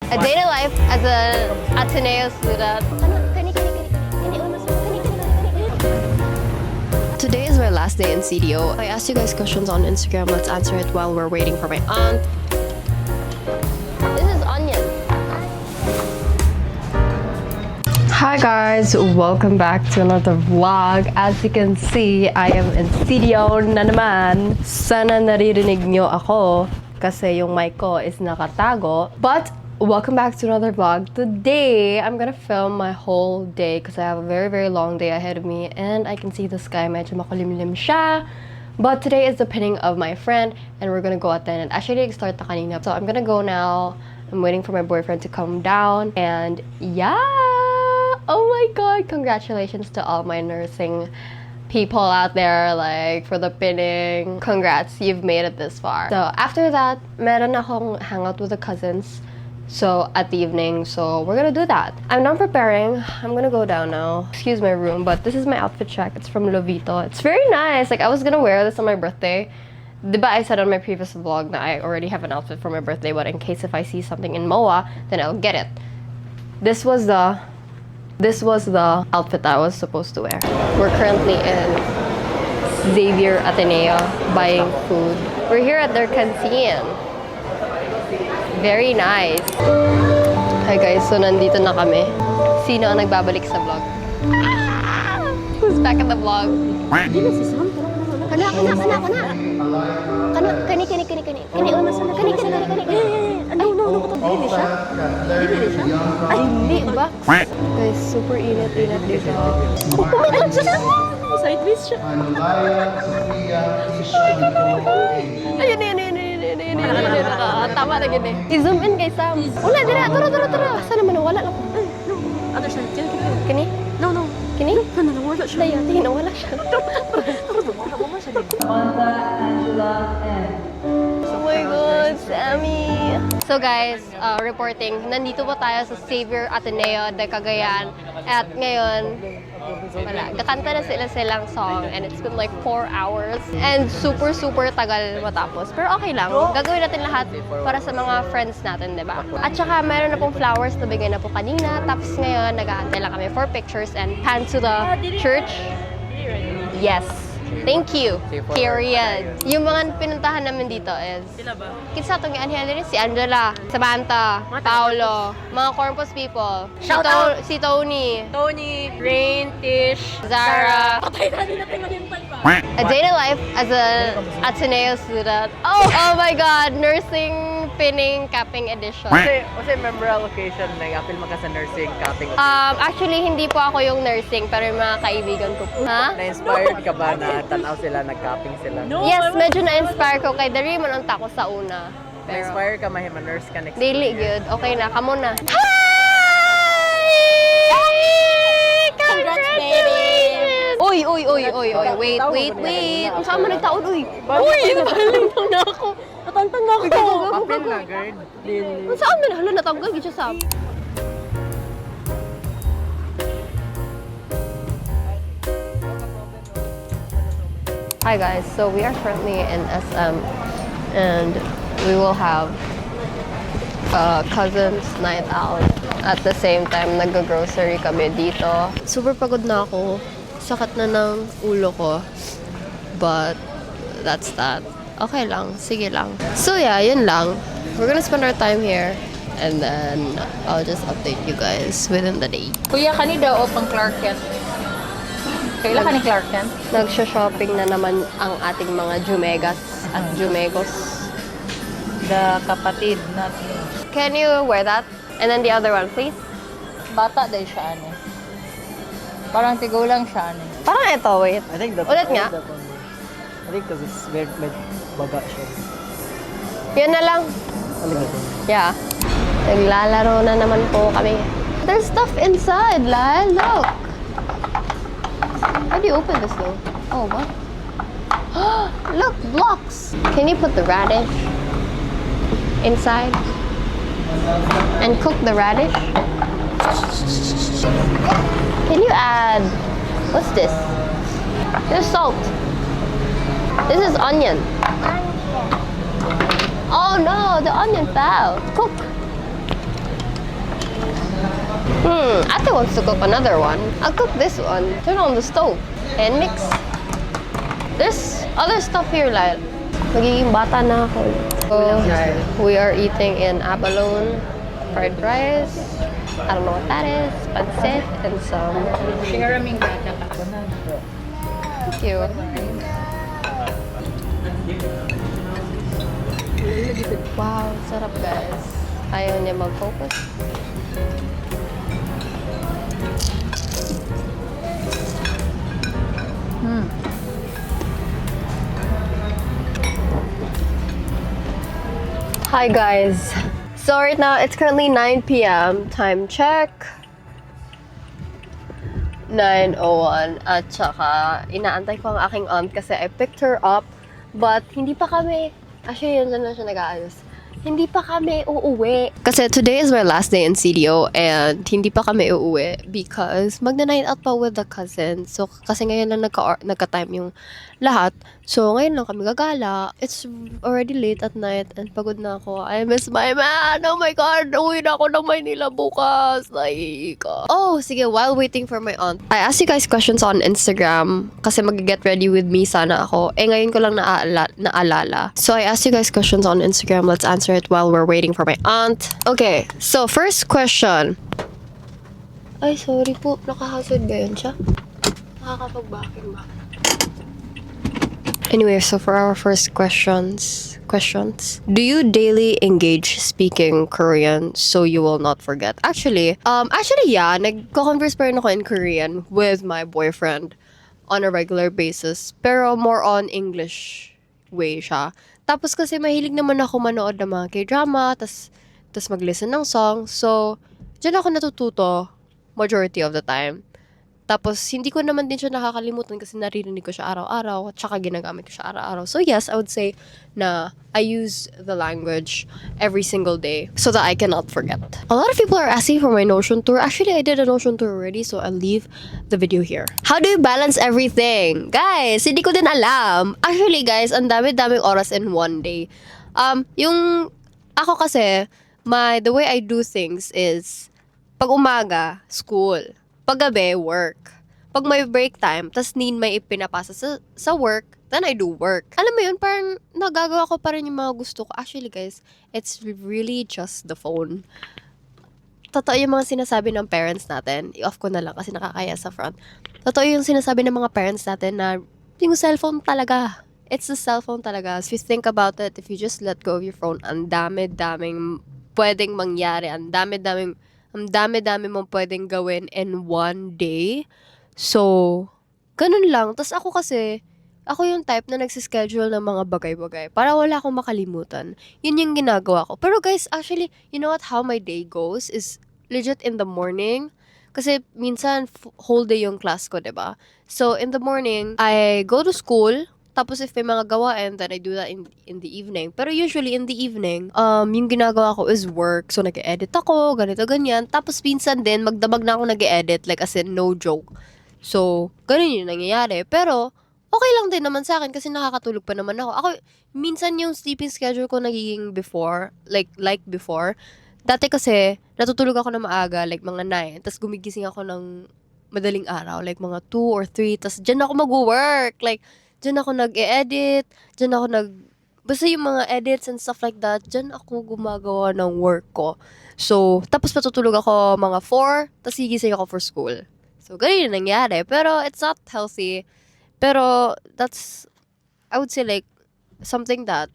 A day in life as an Ateneo student. Today is my last day in CDO. I asked you guys questions on Instagram. Let's answer it while we're waiting for my aunt. This is Onion. Hi guys, welcome back to another vlog. As you can see, I am in CDO na naman. Sana naririnig nyo ako kasi yung mic ko is nakatago. But welcome back to another vlog. Today, I'm gonna film my whole day because I have a very long day ahead of me and I can see the sky. Medyo makulimlim siya. But today is the pinning of my friend and we're gonna go attend it. Actually, nag-start na kanina. So I'm gonna go now. I'm waiting for my boyfriend to come down and yeah! Oh my god, congratulations to all my nursing people out there, like, for the pinning. Congrats, you've made it this far. So after that, meron akong hangout with the cousins. So at the evening, so we're gonna do that. I'm done preparing. I'm gonna go down now. Excuse my room, but this is my outfit check. It's from Lovito. It's very nice. Like, I was gonna wear this on my birthday. Diba I said on my previous vlog that I already have an outfit for my birthday, but in case if I see something in MOA, then I'll get it. This was the outfit that I was supposed to wear. We're currently in Xavier Ateneo buying food. We're here at their canteen. Very nice. Hi guys, so nandito na kami. Sino ang nagbabalik sa vlog? Who's back in the vlog? Kana. Kani. No. Dili siya? Ay, hindi ba? Guys, super init dito. Oh, pumitot siya! Sideways siya. Ayun. Tama na gini. I-zoom in kay Sam. Wala, dira. Tara. Sana man nawala lang. Other side. Kani? No. Kani? Nawala siya. Tingin, nawala siya. Wanda, Angela, and... Oh my God, Sammy! So guys, reporting, nandito po tayo sa Xavier Ateneo de Cagayan. At ngayon, kakanta na silang song and it's been like 4 hours. And super tagal matapos. Pero okay lang, gagawin natin lahat para sa mga friends natin, diba? At saka meron na pong flowers na bigay na po kanina. Tapos ngayon, nag-aantay lang kami for pictures and hand to the church. Yes. Thank you. Period. Yung mga pinuntahan namin dito is... Sila ba? Kinsa itong rin si Angela, Samantha, Paolo, mga Corpus people. Shout out! Si Tony, Rain, Tish, Zara. Patay natin maghimpal pa. A day in life as an Ateneo student. Oh my God! Nursing pinning capping edition. Kasi member allocation, nag-appeal ka sa nursing capping. Actually, hindi po ako yung nursing, pero yung mga kaibigan ko po. Ha? Na-inspired ka ba na tanaw sila, nag-capping sila? Yes, medyo na-inspire ko kay Dari man unta ko sa una. Pero Na-inspire ka, mahima-nurse ka next daily year. good. Okay na, kamo na. Hi! Congrats, baby! Uy. Wait. Ang saan man nagtaon, uy. Natalintang na ako. Natantang na ako. Appeal na, girl. Ang saan man? Hala, natanggal. Gitsa sa... Hi guys, so we are currently in SM and we will have cousins night out. At the same time, nag-grocery kami dito. Super pagod na ako. Sakit na ng ulo ko. But that's that. Okay lang. Sige lang. So yeah, yun lang. We're gonna spend our time here and then I'll just update you guys within the day. Kuya, kani daw o pang Clark Kent? Kailan ka ni Clark Kent? Nagsha-shopping na naman ang ating mga Jumegas at Jumegos. The kapatid natin. Can you wear that? And then the other one, please. Bata dahil siya, ano. Parang tigo lang siya, ano. Parang ito, wait. I think that's Ulit nga. I think because it's very baga siya. Yun na lang. Yeah. Naglalaro na naman po kami. There's stuff inside, Lyle. Look. How do you open this though? Oh, what? Look, blocks. Can you put the radish inside and cook the radish? Can you add, what's this? There's salt. This is onion. Oh no, the onion fell. Cook. Ate wants to cook another one. I'll cook this one. Turn on the stove and mix. There's other stuff here, Lyle. Magiging bata na ako. So, we are eating in abalone, fried rice. I don't know what that is. Pancit and some. Sharaming bata ka. Thank you. Wow, sarap guys. Ayaw niya mag-focus. Hi guys. So right now it's currently 9 p.m. Time check. 9:01 at saka inaantay ko ang aking aunt kasi I picked her up but hindi pa kami actually yun na siya nag-aayos. Hindi pa kami uuwi. Kasi today is my last day in CDO and hindi pa kami uuwi because magna-night out pa with the cousin. So, kasi ngayon lang nagka-time yung lahat. So, ngayon lang kami gagala. It's already late at night and pagod na ako. I miss my man! Oh my God! Uwi na ako ng Maynila bukas! Like, oh, sige, while waiting for my aunt, I asked you guys questions on Instagram kasi mag-get ready with me sana ako. Eh, ngayon ko lang naalala. So, I asked you guys questions on Instagram. Let's answer it while we're waiting for my aunt. Okay, so first question. Ay, sorry po. Nakahasod ba yun siya? Nakakapag-backing ba? Anyway, so for our first questions. Do you daily engage speaking Korean so you will not forget? Actually, yeah, nagko-converse pa rin ako in Korean with my boyfriend on a regular basis. Pero more on English way siya. Tapos kasi mahilig naman ako manood ng mga K-drama, tas mag-listen ng song. So, dyan ako natututo majority of the time. Tapos, hindi ko naman din siya nakakalimutan kasi naririnig ko siya araw-araw at saka ginagamit ko siya araw-araw. So, yes, I would say na I use the language every single day so that I cannot forget. A lot of people are asking for my Notion tour. Actually, I did a Notion tour already, so I'll leave the video here. How do you balance everything? Guys, hindi ko din alam. Actually, guys, ang dami-daming oras in one day. Yung ako kasi, the way I do things is pag umaga, school. Pag gabi, work. Pag may break time, tas need may ipinapasa sa work, then I do work. Alam mo yun, parang nagagawa ko pa rin yung mga gusto ko. Actually, guys, it's really just the phone. Totoo yung mga sinasabi ng parents natin. I-off ko na lang kasi nakakaya sa front. Totoo yung sinasabi ng mga parents natin na yung cellphone talaga. It's the cellphone talaga. So if you think about it, if you just let go of your phone, ang dami-daming pwedeng mangyari. Ang dami-dami mong pwedeng gawin in one day. So, ganun lang. Tapos ako yung type na nagsischedule ng mga bagay-bagay para wala akong makalimutan. Yun yung ginagawa ko. Pero guys, actually, you know what, how my day goes is legit in the morning. Kasi minsan, whole day yung class ko, diba? So, in the morning, I go to school. Tapos if may mga gawain, then I do that in the evening. Pero usually in the evening, yung ginagawa ko is work. So nag-edit ako, ganito, ganyan. Tapos minsan din, magdamag na ako nag-edit. Like as in, no joke. So, ganun yung nangyayari. Pero, okay lang din naman sa akin kasi nakakatulog pa naman ako. Minsan yung sleeping schedule ko nagiging before, like before. Dati kasi, natutulog ako na maaga, like mga 9. Tapos gumigising ako ng madaling araw, like mga 2 or 3. Tapos dyan ako mag-work. Like, dyan ako nag-e-edit, basta yung mga edits and stuff like that, dyan ako gumagawa ng work ko. So, tapos patutulog ako mga 4, tapos gigising ako for school. So, ganun yung nangyari. Pero, it's not healthy. Pero, that's, I would say like, something that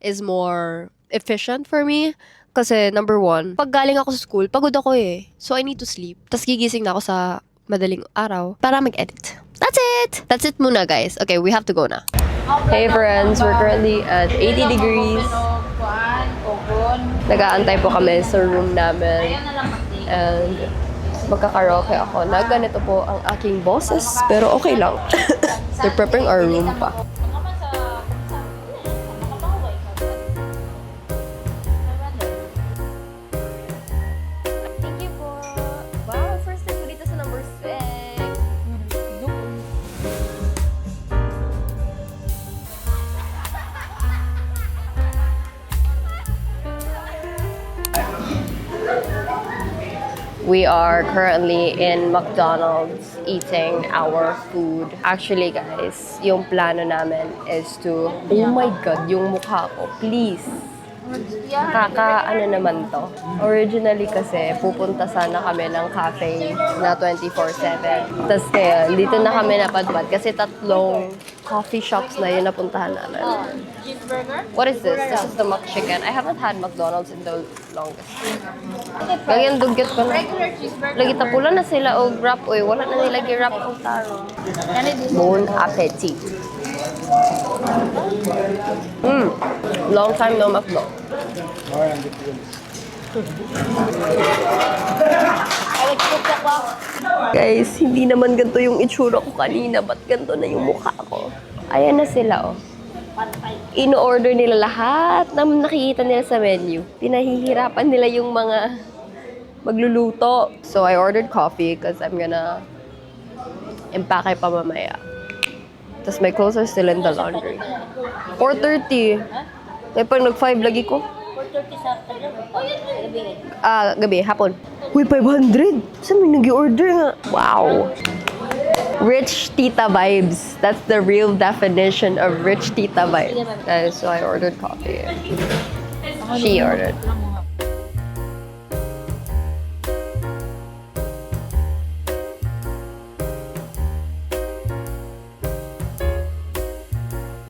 is more efficient for me. Kasi, number 1, pag galing ako sa school, pagod ako eh. So, I need to sleep. Tapos gigising na ako sa madaling araw para mag-edit. That's it muna, guys. Okay, we have to go na. Hey friends, we're currently at 80 degrees. Nag-aantay po kami sa room namin. And magkakaraoke ako na ganito po ang aking bosses. Pero okay lang. They're prepping our room pa. Thank you po. Wow, first time ko dito sa number 6. We are currently in McDonald's eating our food. Actually, guys, yung plano namin is to... Oh my God, yung mukha ko. Please. Ano naman to. Originally kasi, pupunta sana kami ng cafe na 24/7. Tapos ngayon, dito na kami napadpad kasi 3 coffee shops na yun napuntahan namin. Cheeseburger? What is this? This is the McChicken. I haven't had McDonald's in the longest. Lagyan dugyot ko na. Regular cheeseburger. Lagi tapula na sila o wrap. Uy, wala na nila gi-wrap ang taro. Bon appetit. Long time no McDo. Guys, hindi naman ganito yung itsura ko kanina. Ba't ganito na yung mukha ko? Ayan na sila, oh. In-order nila lahat na nakikita nila sa menu. Pinahihirapan nila yung mga magluluto. So, I ordered coffee because I'm gonna empake pa mamaya. Tapos my clothes are still in the laundry. 4:30. Eh, pag nag-5 lagi ko. 4:30 sa gabi. Gabi, hapon. Uy, 500! Saan may nag-order nga? Wow! Rich tita vibes. That's the real definition of rich tita vibes. Guys, so I ordered coffee. She ordered.